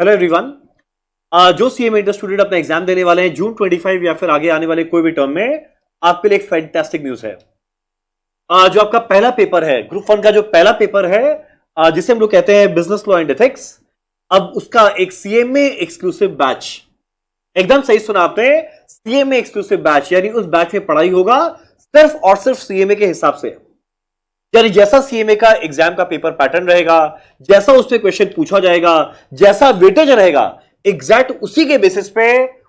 Hello everyone. जो CMA inter student अपना exam देने वाले हैं जून 25 या फिर आगे आने वाले कोई भी टर्म में, आपके लिए एक फैंटास्टिक न्यूज है। जो आपका पहला पेपर है, ग्रुप 1 का जो पहला पेपर है, जिसे हम लोग कहते हैं बिजनेस लॉ एंड एथिक्स, अब उसका एक सीएमए एक्सक्लूसिव बैच, एकदम सही सुना आपने, सीएमए एक्सक्लूसिव बैच, यानी उस बैच में पढ़ाई होगा सिर्फ और सिर्फ सीएमए के हिसाब से। यानी जैसा सीएमए का एग्जाम का पेपर पैटर्न रहेगा, जैसा उसमें क्वेश्चन पूछा जाएगा, जैसा वेटेज रहेगा, एग्जैक्ट उसी के बेसिस पे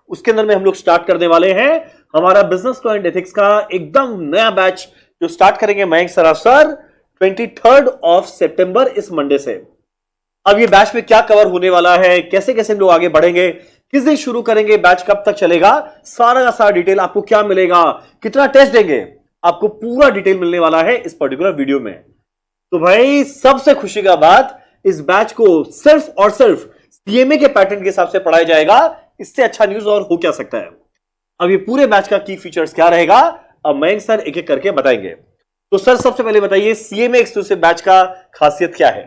उसके अंदर में हम लोग स्टार्ट करने वाले हैं हमारा बिजनेस लॉ एंड एथिक्स का एकदम नया बैच, जो स्टार्ट करेंगे मयंक सरासर 23 सितंबर इस मंडे से। अब ये बैच में क्या कवर होने वाला है, कैसे कैसे हम लोग आगे बढ़ेंगे, किस दिन शुरू करेंगे, बैच कब तक चलेगा, सारा का सारा डिटेल, आपको क्या मिलेगा, कितना टेस्ट देंगे, आपको पूरा डिटेल मिलने वाला है इस पर्टिकुलर वीडियो में। तो भाई सबसे खुशी का बात, इस बैच को सिर्फ और सिर्फ सीएमए के पैटर्न के हिसाब से पढ़ाया जाएगा। इससे अच्छा न्यूज और हो क्या सकता है। अब ये पूरे बैच का की फीचर्स क्या रहेगा, अब मयंक सर एक एक करके बताएंगे। तो सर सबसे पहले बताइए, सीएमए एक्सक्लूसिव बैच का खासियत क्या है?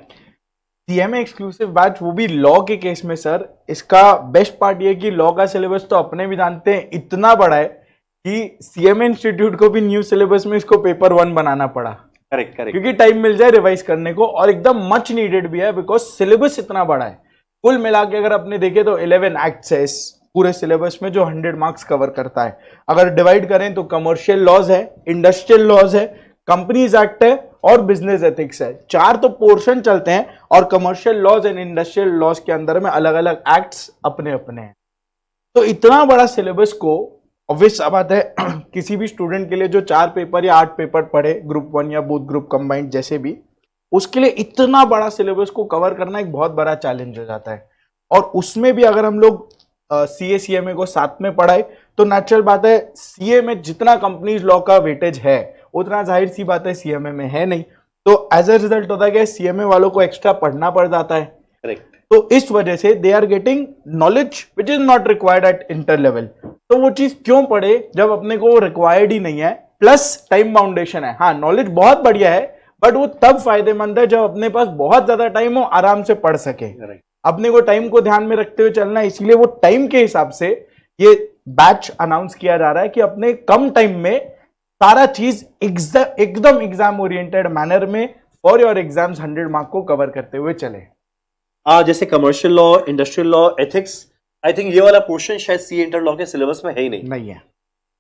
सीएमए एक्सक्लूसिव बैच, वो भी लॉ के केस में सर, इसका बेस्ट पार्ट ये कि लॉ का सिलेबस तो अपने भी जानते हैं इतना बड़ा है कि सीएमए इंस्टीट्यूट को भी न्यू सिलेबस में इसको पेपर 1 बनाना पड़ा। करेक्ट करेक्ट, क्योंकि टाइम मिल जाए रिवाइज करने को, और एकदम मच नीडेड भी है बिकॉज सिलेबस इतना बड़ा है। कुल मिला के अगर आपने देखे तो 11 एक्ट्स है इस पूरे सिलेबस में, जो 100 मार्क्स कवर करता है। अगर डिवाइड करें तो कमर्शियल लॉज है, इंडस्ट्रियल लॉज है, कंपनीज एक्ट है और बिजनेस एथिक्स है। 4 तो पोर्शन चलते हैं, और commercial laws and industrial laws के अंदर में अलग अलग एक्ट्स अपने अपने हैं। तो इतना बड़ा सिलेबस को ऑब्वियस बात है किसी भी स्टूडेंट के लिए जो 4 पेपर या 8 पेपर पढ़े, ग्रुप 1 या बोथ ग्रुप कंबाइंड जैसे भी, उसके लिए इतना बड़ा सिलेबस को कवर करना एक बहुत बड़ा चैलेंज हो जाता है। और उसमें भी अगर हम लोग सीए सीएमए को साथ में पढ़ाए तो नेचुरल बात है, सीए में जितना कंपनीज लॉ का वेटेज है उतना जाहिर सी बात है सीएमए में है नहीं। तो एज अ रिजल्ट होता है कि सीएमए वालों को एक्स्ट्रा पढ़ना पड़ जाता है। करेक्ट। तो इस वजह से they are getting knowledge which is not required at inter level. तो वो चीज क्यों पढ़े जब अपने को रिक्वायर्ड ही नहीं है, प्लस टाइम बाउंडेशन है। हाँ, नॉलेज बहुत बढ़िया है, बट वो तब फायदेमंद है जब अपने पास बहुत ज्यादा टाइम हो, आराम से पढ़ सके। अपने को टाइम को ध्यान में रखते हुए चलना है, इसीलिए वो टाइम के हिसाब से ये बैच अनाउंस किया जा रहा है कि अपने कम टाइम में सारा चीज एकदम एग्जाम ओरिएंटेड मैनर में फॉर योर एग्जाम्स 100 मार्क को कवर करते हुए चले। जैसे commercial law, industrial law, ethics, I think ये वाला पोर्शन शायद सी इंटर लॉ के सिलेबस में है ही नहीं है।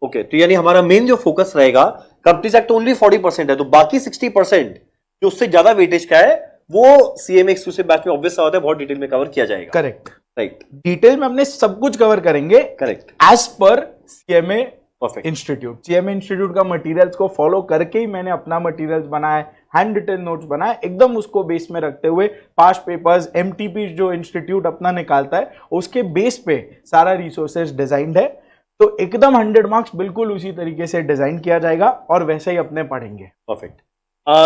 ओके, तो यानी हमारा मेन जो फोकस रहेगा, कंपनीज एक्ट ओनली 40% है, तो बाकी 60% जो उससे ज्यादा वेटेज का है वो सीएमए एक्सक्लूसिव बैच में ऑब्वियस होता है, बहुत डिटेल में कवर किया जाएगा। Correct, right. डिटेल में अपने सब कुछ कवर करेंगे। Correct, as per CMA perfect institute. CMA institute का मटेरियल्स को फॉलो करके ही मैंने अपना मटेरियल्स बनाया, हैंड रिटन नोट्स बनाए, एकदम उसको बेस में रखते हुए पास्ट पेपर्स, एमटीपी जो इंस्टीट्यूट अपना निकालता है उसके बेस पे सारा रिसोर्सेज डिजाइंड है। तो एकदम 100 मार्क्स बिल्कुल उसी तरीके से डिजाइन किया जाएगा और वैसे ही अपने पढ़ेंगे। परफेक्ट।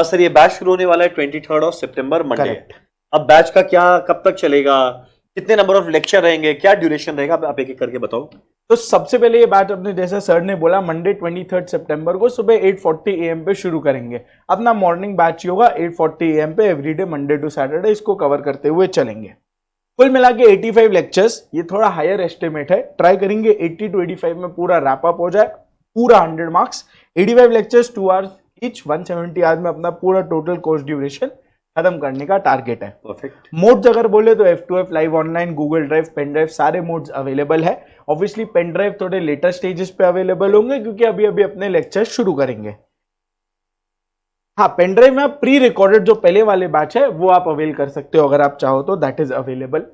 सर ये बैच शुरू होने वाला है 23 सितंबर मंडे। अब बैच का क्या, कब तक चलेगा, कितने नंबर ऑफ लेक्चर रहेंगे, क्या ड्यूरेशन रहेगा, आप एक एक करके बताओ। तो सबसे पहले ये बैच अपने जैसा सर ने बोला मंडे 23 सितंबर को सुबह 8:40 AM पे शुरू करेंगे। अपना मॉर्निंग बैच ही होगा 8:40 AM पे एवरीडे मंडे टू सैटरडे, इसको कवर करते हुए चलेंगे। कुल मिला के 85 लेक्चर्स, ये थोड़ा हायर एस्टिमेट है, ट्राई करेंगे 80 to 85 में पूरा रैप अप हो जाए, पूरा 100 marks. 85 lectures 2 hours each, 170 hours में अपना पूरा टोटल कोर्स ड्यूरेशन खत्म करने का टारगेट है। परफेक्ट। मोड्स अगर बोले तो F2F, live online, Google drive, pen drive, सारे मोड्स अवेलेबल है। ऑब्वियसली पेन ड्राइव थोड़े लेटर स्टेजेस पे अवेलेबल होंगे क्योंकि अभी अभी अपने लेक्चर शुरू करेंगे। हाँ, पेन ड्राइव में प्री रिकॉर्डेड जो पहले वाले बैच है वो आप अवेल कर सकते हो अगर आप चाहो तो, दैट इज अवेलेबल।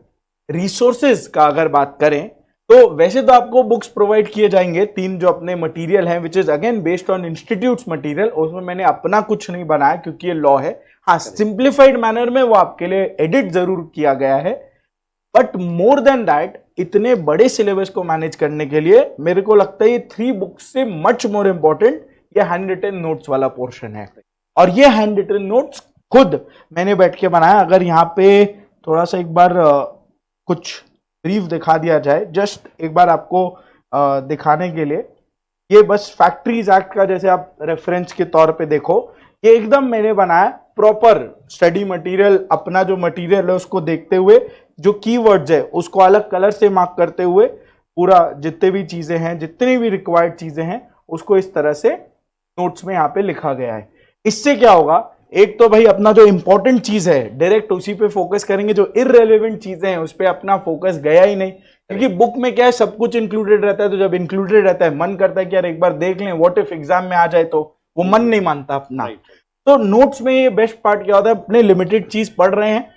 रिसोर्सेज का अगर बात करें तो वैसे तो आपको बुक्स प्रोवाइड किए जाएंगे, 3 जो अपने मटेरियल हैं which is again based on institutes material. उसमें मैंने अपना कुछ नहीं बनाया क्योंकि ये लॉ है। हाँ, सिंप्लीफाइड मैनर में वो आपके लिए एडिट जरूर किया गया है, बट मोर देन दैट इतने बड़े सिलेबस को मैनेज करने के लिए मेरे को लगता है ये 3 बुक्स से मच मोर इंपॉर्टेंट ये हैंड रिटन नोट्स वाला पोर्शन है। और ये हैंड रिटन नोट्स खुद मैंने बैठ के बनाया। अगर यहाँ पे थोड़ा सा एक बार कुछ ब्रीफ दिखा दिया जाए, जस्ट एक बार आपको दिखाने के लिए, ये बस फैक्ट्रीज एक्ट का जैसे आप रेफरेंस के तौर पे देखो, ये एकदम मैंने बनाया प्रॉपर स्टडी मटेरियल, अपना जो मटेरियल है उसको देखते हुए जो कीवर्ड्स है उसको अलग कलर से मार्क करते हुए पूरा जितने भी चीजें हैं, जितनी भी रिक्वायर्ड चीजें हैं, उसको इस तरह से नोट्स में यहाँ पे लिखा गया है। इससे क्या होगा, एक तो भाई अपना जो इंपॉर्टेंट चीज है डायरेक्ट उसी पे फोकस करेंगे, जो इररेलेवेंट चीजें हैं उस पे अपना फोकस गया ही नहीं, क्योंकि बुक में क्या है सब कुछ इंक्लूडेड रहता है। तो जब इंक्लूडेड रहता है मन करता है कि यार एक बार देख लें, व्हाट इफ एग्जाम में आ जाए, तो वो मन नहीं मानता अपना। तो नोट्स में ये बेस्ट पार्ट क्या होता है, अपने लिमिटेड चीज पढ़ रहे हैं,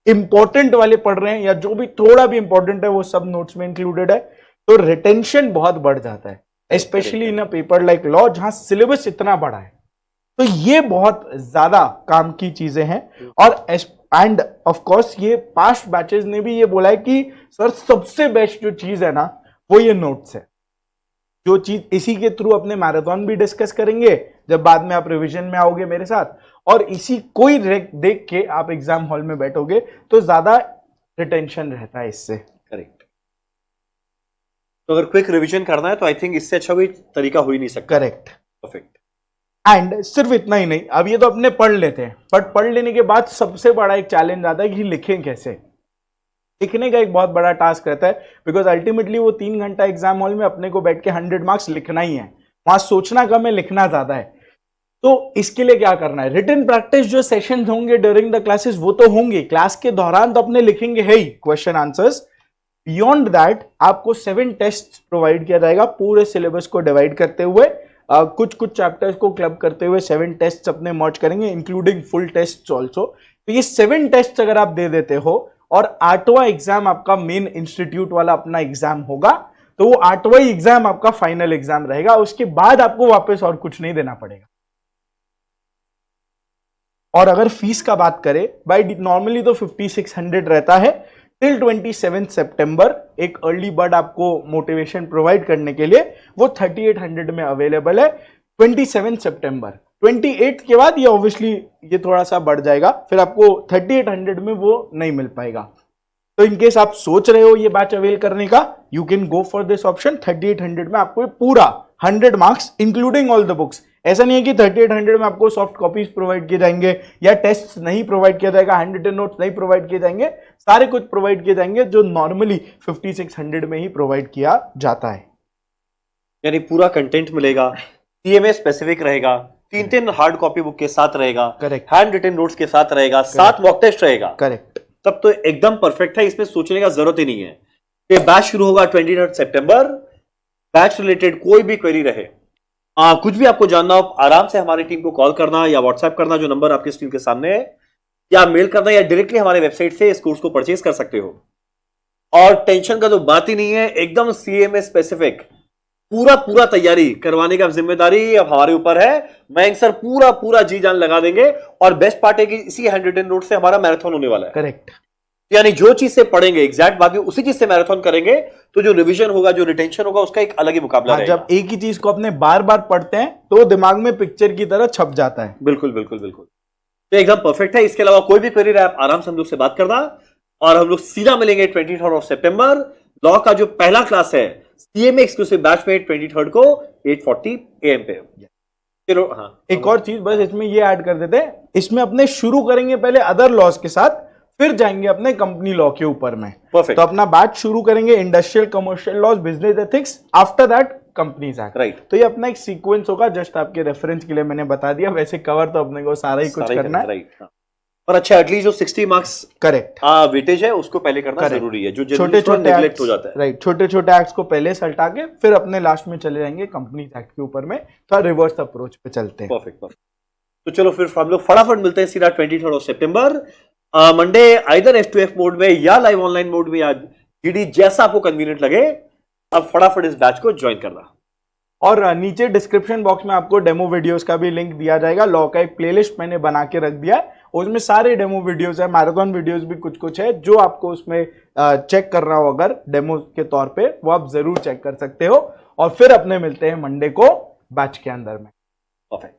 इंपॉर्टेंट वाले पढ़ रहे हैं, या जो भी थोड़ा भी इंपॉर्टेंट है वो सब नोट्स में इंक्लूडेड है, तो रिटेंशन बहुत बढ़ जाता है, specially in a paper like law जहां सिलेबस इतना बड़ा है। तो ये बहुत ज्यादा काम की चीजें हैं। और एंड ऑफ कोर्स ये पास्ट बैचेस ने भी ये बोला है कि सर सबसे बेस्ट जो चीज है ना वो ये नोट्स है। जो चीज इसी के थ्रू अपने मैराथन भी डिस्कस करेंगे जब बाद में आप रिवीजन में आओगे मेरे साथ, और इसी कोई देख के आप एग्जाम हॉल में बैठोगे तो ज्यादा रिटेंशन रहता है इससे। करेक्ट। तो अगर क्विक रिवीजन करना है तो आई थिंक इससे अच्छा कोई तरीका हो ही नहीं सकता। Correct, perfect. एंड सिर्फ इतना ही नहीं, अब ये तो अपने पढ़ लेते हैं, बट पढ़ लेने के बाद सबसे बड़ा एक चैलेंज आता है कि लिखें कैसे। लिखने का एक बहुत बड़ा टास्क रहता है, बिकॉज अल्टीमेटली वो 3 घंटा एग्जाम हॉल में अपने को बैठ के 100 मार्क्स लिखना ही है, वहां सोचना कम है, लिखना ज्यादा है। तो इसके लिए क्या करना है, रिटन प्रैक्टिस जो सेशन होंगे ड्यूरिंग द क्लासेस वो तो होंगे, क्लास के दौरान तो अपने लिखेंगे है ही क्वेश्चन आंसर्स। बियॉन्ड दैट आपको 7 टेस्ट प्रोवाइड किया जाएगा, पूरे सिलेबस को डिवाइड करते हुए, कुछ चैप्टर्स को क्लब करते हुए 7 टेस्ट अपने मर्ज करेंगे, इंक्लूडिंग फुल टेस्ट ऑल्सो। तो ये 7 टेस्ट अगर आप दे देते हो और 8वां एग्जाम आपका मेन इंस्टीट्यूट वाला अपना एग्जाम होगा, तो वो 8वां एग्जाम आपका फाइनल एग्जाम रहेगा। उसके बाद आपको वापस और कुछ नहीं देना पड़ेगा। और अगर फीस का बात करें, बाय नॉर्मली तो 5600 रहता है टिल 27 सितंबर। एक अर्ली बर्ड आपको मोटिवेशन प्रोवाइड करने के लिए वो 3800 में अवेलेबल है 27 सितंबर। 28 के बाद ये ऑब्वियसली ये थोड़ा सा बढ़ जाएगा, फिर आपको 3800 में वो नहीं मिल पाएगा। तो इनकेस आप सोच रहे हो ये बैच अवेल करने का, you can go for this option. 3800 में आपको पूरा 100 marks including all the books. ऐसा नहीं है कि 3800 में आपको सॉफ्ट कॉपीज प्रोवाइड किए जाएंगे या टेस्ट नहीं प्रोवाइड किया जाएगा, हैंड रिटन नोट्स नहीं प्रोवाइड किए जाएंगे, सारे कुछ प्रोवाइड किए जाएंगे जो नॉर्मली 5600 में ही प्रोवाइड किया जाता है। यानी पूरा कंटेंट मिलेगा, सीएमए स्पेसिफिक रहेगा, 3 हार्ड कॉपी बुक के साथ रहेगा, करेक्ट, हैंड रिटन नोट्स के साथ रहेगा, 7 मॉक टेस्ट रहेगा। करेक्ट, तब तो एकदम परफेक्ट है, इसमें सोचने का जरूरत ही नहीं है। ये बैच शुरू होगा 23 सितंबर। बैच रिलेटेड कोई भी क्वेरी रहे, कुछ भी आपको जानना हो, आराम से हमारी टीम को कॉल करना या व्हाट्सएप करना, जो नंबर आपके स्क्रीन के सामने है, या मेल करना, या डायरेक्टली हमारे वेबसाइट से इस कोर्स को परचेज कर सकते हो। और टेंशन का तो बात ही नहीं है, एकदम सीएमए स्पेसिफिक पूरा तैयारी करवाने का जिम्मेदारी अब हमारे ऊपर है। मयंक सर पूरा जी जान लगा देंगे। और बेस्ट पार्ट है कि इसी हैंड रिटन नोट से हमारा मैराथन होने वाला है। करेक्ट, यानी जो चीज से पढ़ेंगे एग्जैक्ट बाकी उसी चीज से मैराथन करेंगे, तो जो रिवीजन होगा, जो रिटेंशन होगा, उसका एक अलग ही मुकाबला रहेगा। जब एक ही चीज को अपने बार बार पढ़ते हैं तो दिमाग में पिक्चर की तरह छप जाता है। बिल्कुल। तो एकदम परफेक्ट है। इसके अलावा कोई भी क्वेरी रहे, आप आराम से हम लोग से बात करना। और हम लोग सीधा मिलेंगे 23 सितंबर। लॉ का जो पहला क्लास है सीएमए एक्सक्लूसिव बैच में 23 को 8:40 AM पे। चलो हाँ, एक और चीज बस इसमें ये ऐड कर देते हैं, इसमें अपने शुरू करेंगे पहले अदर लॉज के साथ, फिर जाएंगे अपने कंपनी लॉ के ऊपर में। परफेक्ट। तो अपना बैच शुरू करेंगे industrial commercial laws, business ethics, after that companies act. Right. तो ये अपना एक सीक्वेंस होगा, जस्ट आपके रेफरेंस के लिए मैंने बता दिया। वैसे कवर तो अपने को सारा ही कुछ करना है। राइट। पर अच्छा, एटलीस्ट जो 60 मार्क्स करेक्ट वेटेज है उसको पहले करना जरूरी है, जो छोटे नेग्लेक्ट हो जाता है। राइट, छोटे एक्ट्स को पहले सल्टा के फिर अपने लास्ट में चले जाएंगे कंपनीज एक्ट के ऊपर में, थोड़ा रिवर्स अप्रोच पे चलते हैं। परफेक्ट। तो चलो फिर हम लोग फटाफट मिलते हैं सीधा 23 सितंबर मंडे, आइदर F2F मोड में या लाइव ऑनलाइन मोड में, या जीडी जैसा आपको कन्वीनियंट लगे। अब फटाफट इस बैच को ज्वाइन करना। और नीचे डिस्क्रिप्शन बॉक्स में आपको डेमो वीडियोस का भी लिंक दिया जाएगा। लॉ का एक प्लेलिस्ट मैंने बना के रख दिया है, उसमें सारे डेमो वीडियोस है, मैराथन वीडियोस भी कुछ है, जो आपको उसमें चेक करना हो अगर डेमो के तौर पे, वो आप जरूर चेक कर सकते हो। और फिर अपने मिलते हैं मंडे को बैच के अंदर में। परफेक्ट।